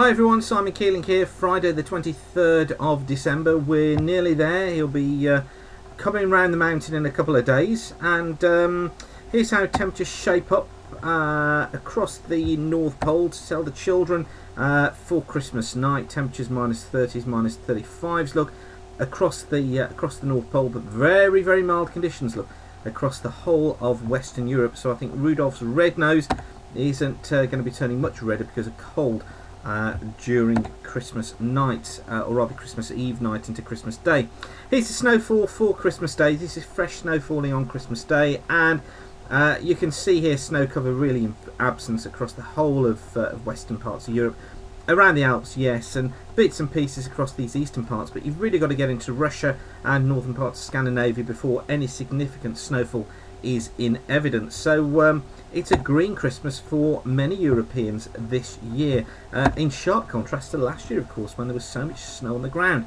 Hi everyone, Simon Keeling here. Friday the 23rd of December. We're nearly there. He'll be coming around the mountain in a couple of days, and here's how temperatures shape up across the North Pole to tell the children for Christmas night. Temperatures minus 30s, minus 35s. Look across the North Pole, but very, very mild conditions. Look across the whole of Western Europe. So I think Rudolph's red nose isn't going to be turning much redder because of cold during Christmas night, or rather Christmas Eve night into Christmas Day. Here's the snowfall for Christmas Day. This is fresh snow falling on Christmas Day, and you can see here snow cover really in absence across the whole of western parts of Europe. Around the Alps, yes, and bits and pieces across these eastern parts, but you've really got to get into Russia and northern parts of Scandinavia before any significant snowfall is in evidence. So it's a green Christmas for many Europeans this year, in sharp contrast to last year, of course, when there was so much snow on the ground.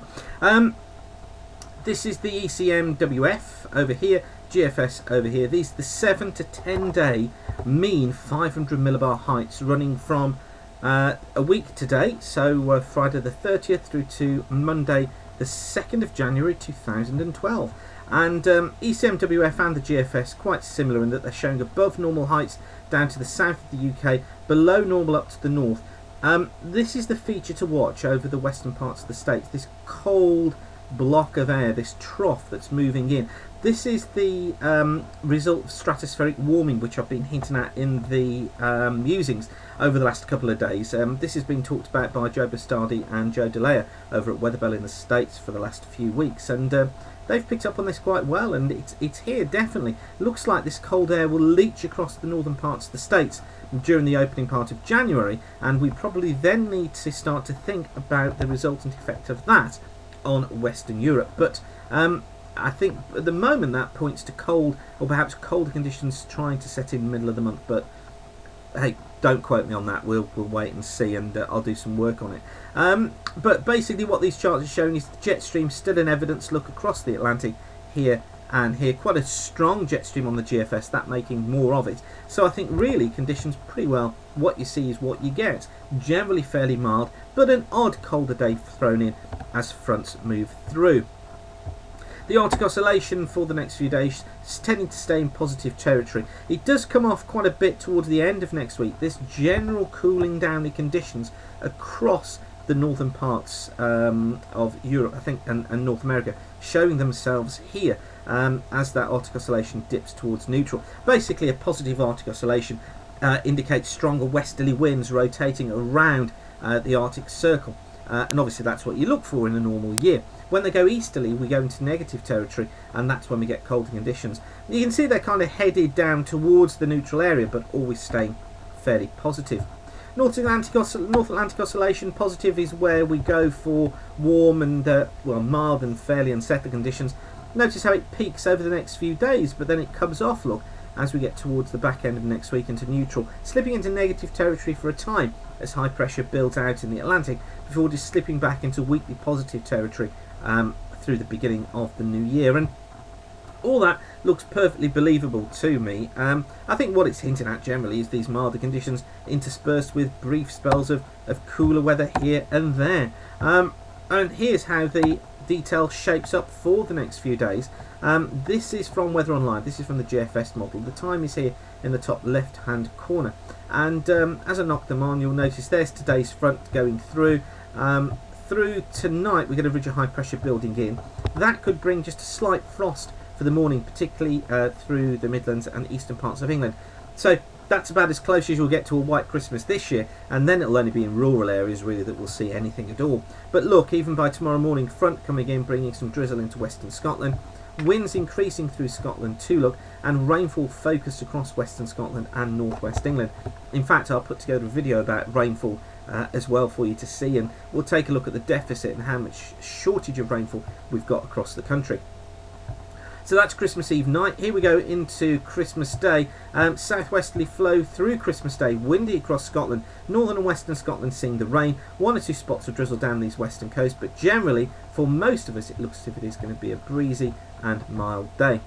This is the ECMWF over here, GFS over here. These are the 7 to 10 day mean 500 millibar heights running from a week today, so Friday the 30th through to Monday the 2nd of January 2012. And ECMWF and the GFS quite similar in that they're showing above normal heights down to the south of the UK, below normal up to the north. This is the feature to watch over the western parts of the states, this cold block of air, this trough that's moving in. This is the result of stratospheric warming, which I've been hinting at in the musings over the last couple of days. This has been talked about by Joe Bastardi and Joe DeLea over at Weatherbell in the States for the last few weeks, and they've picked up on this quite well, and it's here definitely. Looks like this cold air will leach across the northern parts of the states during the opening part of January, and we probably then need to start to think about the resultant effect of that on Western Europe. But I think at the moment that points to cold, or perhaps colder conditions trying to set in the middle of the month, but hey, don't quote me on that. We'll wait and see, and I'll do some work on it. But basically what these charts are showing is the jet stream still in evidence. Look across the Atlantic here and here. Quite a strong jet stream on the GFS, that making more of it. So I think really conditions pretty well, what you see is what you get. Generally fairly mild, but an odd colder day thrown in as fronts move through. The Arctic Oscillation for the next few days is tending to stay in positive territory. It does come off quite a bit towards the end of next week, this general cooling down in conditions across the northern parts of Europe, I think, and North America, showing themselves here as that Arctic Oscillation dips towards neutral. Basically a positive Arctic Oscillation indicates stronger westerly winds rotating around the Arctic Circle. And obviously that's what you look for in a normal year. When they go easterly, we go into negative territory, and that's when we get colder conditions. You can see they're kind of headed down towards the neutral area, but always staying fairly positive. North Atlantic Oscillation, positive is where we go for warm and well, mild and fairly unsettled conditions. Notice how it peaks over the next few days, but then it comes off, look, as we get towards the back end of next week into neutral, slipping into negative territory for a time as high pressure builds out in the Atlantic, before just slipping back into weekly positive territory through the beginning of the new year. And all that looks perfectly believable to me. I think what it's hinting at generally is these milder conditions interspersed with brief spells of cooler weather here and there. And here's how the detail shapes up for the next few days. This is from Weather Online. This is from the GFS model. The time is here in the top left hand corner, and as I knock them on, you'll notice there's today's front going through. Through tonight we get a ridge of high pressure building in. That could bring just a slight frost for the morning, particularly through the Midlands and eastern parts of England. So that's about as close as you'll get to a white Christmas this year, and then it'll only be in rural areas really that we'll see anything at all. But look, even by tomorrow morning, front coming in, bringing some drizzle into western Scotland, winds increasing through Scotland too, look, and rainfall focused across western Scotland and northwest England. In fact, I'll put together a video about rainfall as well for you to see, and we'll take a look at the deficit and how much shortage of rainfall we've got across the country. So that's Christmas Eve night. Here we go into Christmas Day. Southwesterly flow through Christmas Day, windy across Scotland, northern and western Scotland seeing the rain, one or two spots of drizzle down these western coasts, but generally for most of us it looks as if it is going to be a breezy and mild day.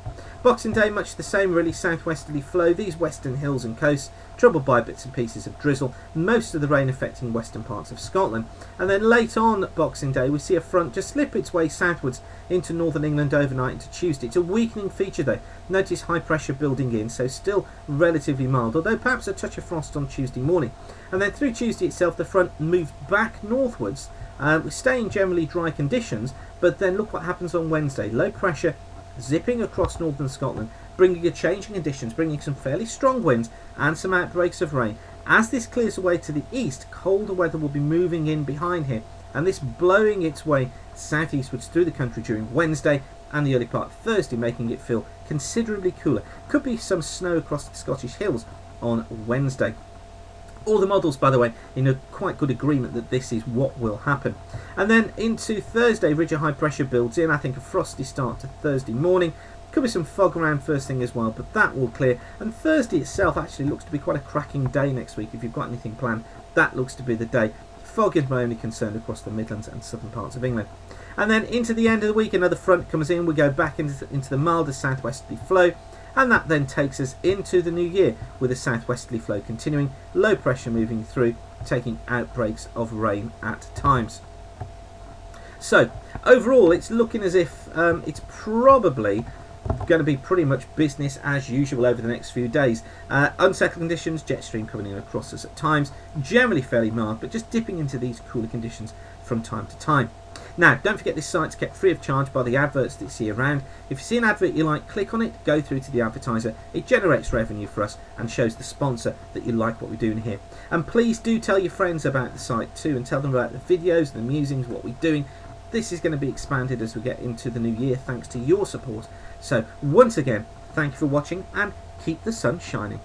Boxing Day, much the same really, southwesterly flow, these western hills and coasts troubled by bits and pieces of drizzle, most of the rain affecting western parts of Scotland. And then late on Boxing Day we see a front just slip its way southwards into northern England overnight into Tuesday. It's a weakening feature though. Notice high pressure building in, so still relatively mild, although perhaps a touch of frost on Tuesday morning. And then through Tuesday itself the front moved back northwards. We're staying generally dry conditions, but then look what happens on Wednesday. Low pressure zipping across northern Scotland, bringing a change in conditions, bringing some fairly strong winds and some outbreaks of rain. As this clears away to the east, colder weather will be moving in behind here, and this blowing its way southeastwards through the country during Wednesday and the early part of Thursday, making it feel considerably cooler. Could be some snow across the Scottish hills on Wednesday. All the models, by the way, in a quite good agreement that this is what will happen. And then into Thursday, ridge of high pressure builds in. I think a frosty start to Thursday morning. Could be some fog around first thing as well, but that will clear. And Thursday itself actually looks to be quite a cracking day next week. If you've got anything planned, that looks to be the day. Fog is my only concern across the Midlands and southern parts of England. And then into the end of the week, another front comes in. We go back into the milder southwesterly flow. And that then takes us into the new year with a southwesterly flow continuing, low pressure moving through, taking outbreaks of rain at times. So overall it's looking as if it's probably going to be pretty much business as usual over the next few days. Unsettled conditions, jet stream coming in across us at times, generally fairly mild, but just dipping into these cooler conditions from time to time. Now, don't forget this site's kept free of charge by the adverts that you see around. If you see an advert you like, click on it, go through to the advertiser. It generates revenue for us and shows the sponsor that you like what we're doing here. And please do tell your friends about the site too, and tell them about the videos, the musings, what we're doing. This is going to be expanded as we get into the new year thanks to your support. So once again, thank you for watching and keep the sun shining.